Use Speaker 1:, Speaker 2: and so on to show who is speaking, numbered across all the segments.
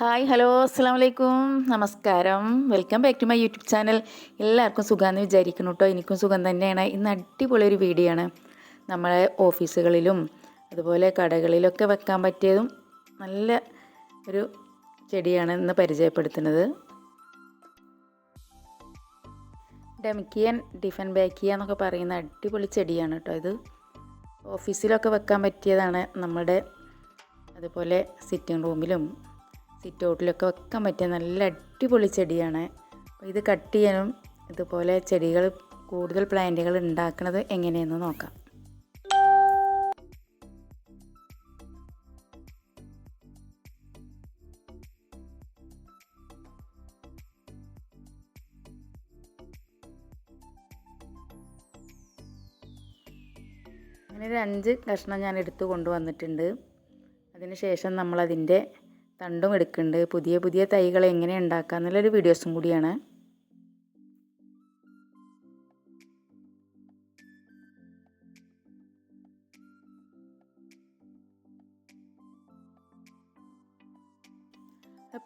Speaker 1: Hi hello അസ്സാം വലൈക്കും നമസ്കാരം. Welcome back to my YouTube channel. എല്ലാവർക്കും സുഖമാണെന്ന് വിചാരിക്കുന്നു കേട്ടോ. എനിക്കും സുഖം തന്നെയാണ്. ഇന്ന് അടിപൊളി ഒരു വീഡിയോ ആണ്. നമ്മളെ ഓഫീസുകളിലും അതുപോലെ കടകളിലൊക്കെ വെക്കാൻ പറ്റിയതും നല്ല ഒരു ചെടിയാണ് ഇന്ന് പരിചയപ്പെടുത്തുന്നത്. ഡെമിക്കിയൻ ഡിഫൻബാക്കിയ എന്നൊക്കെ പറയുന്ന അടിപൊളി ചെടിയാണ് കേട്ടോ. ഇത് ഓഫീസിലൊക്കെ വെക്കാൻ പറ്റിയതാണ്. നമ്മുടെ അതുപോലെ സിറ്റിംഗ് റൂമിലും സിറ്റ് ഔട്ടിലൊക്കെ വെക്കാൻ പറ്റിയ നല്ല അടിപൊളി ചെടിയാണ്. ഇത് കട്ട് ചെയ്യാനും ഇതുപോലെ ചെടികൾ കൂടുതൽ പ്ലാന്റുകൾ ഉണ്ടാക്കുന്നത് എങ്ങനെയെന്ന് നോക്കാം. അങ്ങനെ ഒരു 5 കഷ്ണം ഞാൻ എടുത്തു കൊണ്ടുവന്നിട്ടുണ്ട്. അതിനുശേഷം നമ്മളതിൻ്റെ തണ്ടും എടുക്കുന്നുണ്ട്. പുതിയ പുതിയ തൈകൾ എങ്ങനെ ഉണ്ടാക്കുക എന്നുള്ളൊരു വീഡിയോസും കൂടിയാണ്.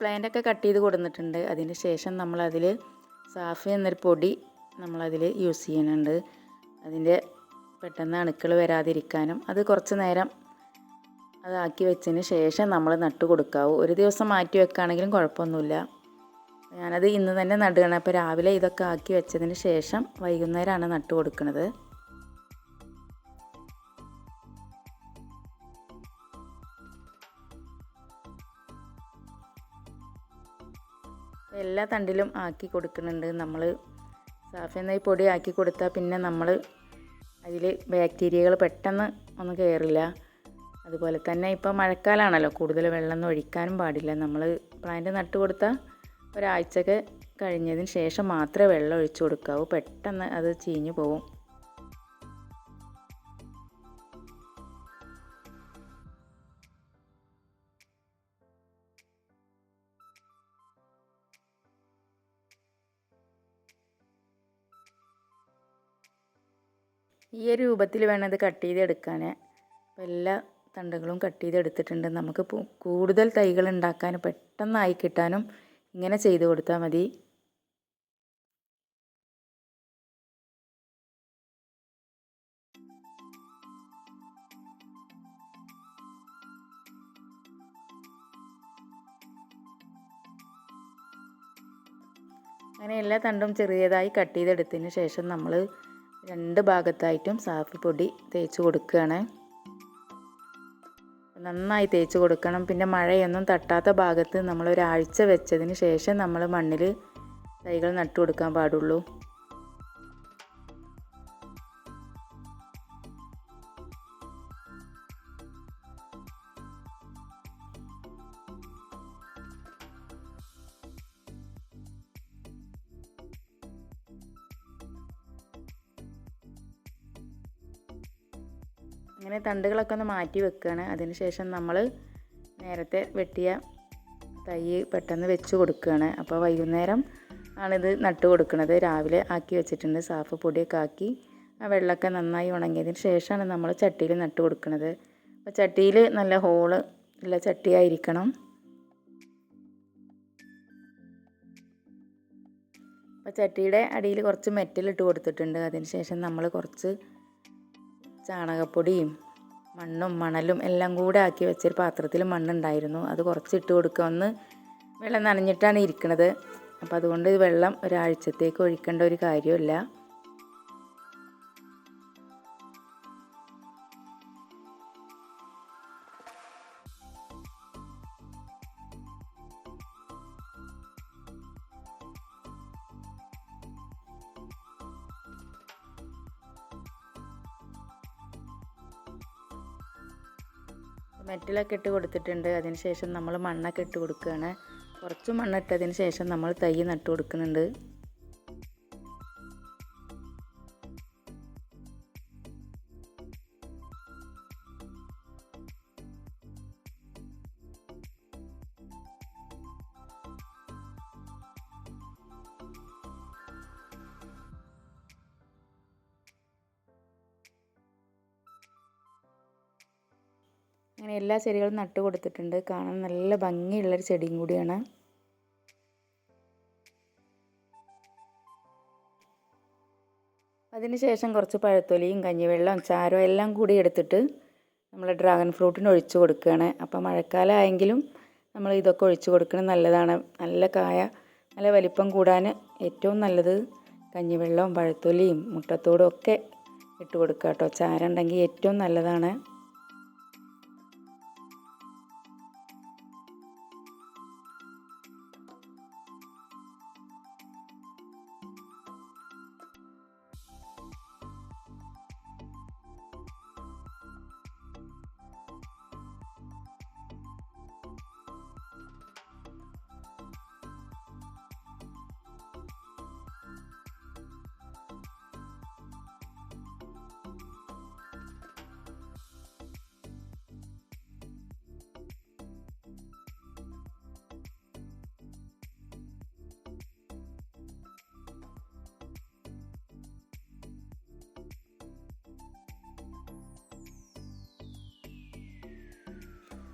Speaker 1: പ്ലാന്റൊക്കെ കട്ട് ചെയ്ത് കൊടുത്തിട്ടുണ്ട്. അതിന് ശേഷം നമ്മളതിൽ സാഫി എന്നൊരു പൊടി നമ്മളതിൽ യൂസ് ചെയ്യുന്നുണ്ട്. അതിൻ്റെ പെട്ടെന്ന് അണുക്കൾ വരാതിരിക്കാനും അത് കുറച്ച് നേരം അതാക്കി വെച്ചതിന് ശേഷം നമ്മൾ നട്ട് കൊടുക്കാവൂ. ഒരു ദിവസം മാറ്റി വെക്കുകയാണെങ്കിലും കുഴപ്പമൊന്നുമില്ല. ഞാനത് ഇന്ന് തന്നെ നടുകയാണ്. അപ്പോൾ രാവിലെ ഇതൊക്കെ ആക്കി വെച്ചതിന് ശേഷം വൈകുന്നേരമാണ് നട്ട് കൊടുക്കുന്നത്. എല്ലാ തണ്ടിലും ആക്കി കൊടുക്കുന്നുണ്ട്. നമ്മൾ സാഫി എന്ന ഈ പൊടി ആക്കി കൊടുത്താൽ പിന്നെ നമ്മൾ അതിൽ ബാക്ടീരിയകൾ പെട്ടെന്ന് ഒന്നും കയറില്ല. അതുപോലെ തന്നെ ഇപ്പോൾ മഴക്കാലമാണല്ലോ, കൂടുതൽ വെള്ളമൊന്നും ഒഴിക്കാനും പാടില്ല. നമ്മൾ പ്ലാന്റ് നട്ട് കൊടുത്താൽ ഒരാഴ്ചയൊക്കെ കഴിഞ്ഞതിന് ശേഷം മാത്രമേ വെള്ളം ഒഴിച്ചു കൊടുക്കാവൂ. പെട്ടെന്ന് അത് ചീഞ്ഞു പോകും. ഈ ഒരു രൂപത്തിൽ വേണം ഇത് കട്ട് ചെയ്തെടുക്കാൻ. അപ്പോൾ എല്ലാ തണ്ടുകളും കട്ട് ചെയ്തെടുത്തിട്ടുണ്ട്. നമുക്ക് കൂടുതൽ തൈകൾ ഉണ്ടാക്കാനും പെട്ടെന്നായി കിട്ടാനും ഇങ്ങനെ ചെയ്ത് കൊടുത്താൽ മതി. അങ്ങനെ എല്ലാ തണ്ടും ചെറിയതായി കട്ട് ചെയ്തെടുത്തതിന് ശേഷം നമ്മൾ 2 ഭാഗത്തായിട്ടും സാഫി പൊടി തേച്ച് കൊടുക്കുകയാണ്. നന്നായി തേച്ച് കൊടുക്കണം. പിന്നെ മഴയൊന്നും തട്ടാത്ത ഭാഗത്ത് നമ്മൾ ഒരാഴ്ച വെച്ചതിന് ശേഷം നമ്മൾ മണ്ണിൽ തൈകൾ നട്ടു കൊടുക്കാൻ പാടുള്ളൂ. അങ്ങനെ തണ്ടുകളൊക്കെ ഒന്ന് മാറ്റി വെക്കുകയാണ്. അതിനുശേഷം നമ്മൾ നേരത്തെ വെട്ടിയ തൈ പെട്ടെന്ന് വെച്ച് കൊടുക്കുകയാണ്. അപ്പോൾ വൈകുന്നേരം ആണിത് നട്ട് കൊടുക്കുന്നത്. രാവിലെ ആക്കി വെച്ചിട്ടുണ്ട്. സാഫ് പൊടിയൊക്കെ ആക്കി ആ വെള്ളമൊക്കെ നന്നായി ഉണങ്ങിയതിന് ശേഷമാണ് നമ്മൾ ചട്ടിയിൽ നട്ട് കൊടുക്കുന്നത്. അപ്പോൾ ചട്ടിയിൽ നല്ല ഹോള് ഉള്ള ചട്ടിയായിരിക്കണം. അപ്പോൾ ചട്ടിയുടെ അടിയിൽ കുറച്ച് മെറ്റലിട്ട് കൊടുത്തിട്ടുണ്ട്. അതിന് ശേഷം നമ്മൾ കുറച്ച് ചാണകപ്പൊടിയും മണ്ണും മണലും എല്ലാം കൂടെ ആക്കി വെച്ചൊരു പാത്രത്തിൽ മണ്ണുണ്ടായിരുന്നു. അത് കുറച്ചിട്ട് കൊടുക്കുക. ഒന്ന് വെള്ളം നനഞ്ഞിട്ടാണ് ഇരിക്കുന്നത്. അപ്പോൾ അതുകൊണ്ട് വെള്ളം ഒരാഴ്ചത്തേക്ക് ഒഴിക്കേണ്ട ഒരു കാര്യമില്ല. മെറ്റലൊക്കെ ഇട്ട് കൊടുത്തിട്ടുണ്ട്. അതിന് ശേഷം നമ്മൾ മണ്ണൊക്കെ ഇട്ട് കൊടുക്കുകയാണ്. കുറച്ച് മണ്ണിട്ടതിന് ശേഷം നമ്മൾ തൈ നട്ട് കൊടുക്കുന്നുണ്ട്. അങ്ങനെ എല്ലാ ചെടികളും നട്ട് കൊടുത്തിട്ടുണ്ട്. കാണാൻ നല്ല ഭംഗിയുള്ളൊരു ചെടിയും കൂടിയാണ്. അതിനുശേഷം കുറച്ച് പഴത്തൊലിയും കഞ്ഞിവെള്ളവും ചാരവും എല്ലാം കൂടി എടുത്തിട്ട് നമ്മൾ ഡ്രാഗൺ ഫ്രൂട്ടിന് ഒഴിച്ച് കൊടുക്കുകയാണ്. അപ്പോൾ മഴക്കാലമായെങ്കിലും നമ്മൾ ഇതൊക്കെ ഒഴിച്ച് കൊടുക്കുന്നത് നല്ലതാണ്. നല്ല കായ നല്ല വലിപ്പം കൂടാൻ ഏറ്റവും നല്ലത് കഞ്ഞിവെള്ളവും പഴത്തൊലിയും മുട്ടത്തോടും ഒക്കെ ഇട്ട് കൊടുക്കുക കേട്ടോ. ചാരം ഉണ്ടെങ്കിൽ ഏറ്റവും നല്ലതാണ്.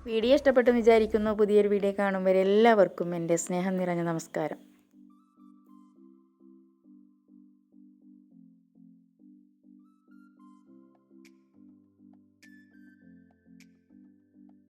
Speaker 1: വീഡിയോ ഇഷ്ടപ്പെട്ടെന്ന് വിചാരിക്കുന്നു. പുതിയൊരു വീഡിയോ കാണുമ്പോൾ എല്ലാവർക്കും എൻ്റെ സ്നേഹം നിറഞ്ഞ നമസ്കാരം.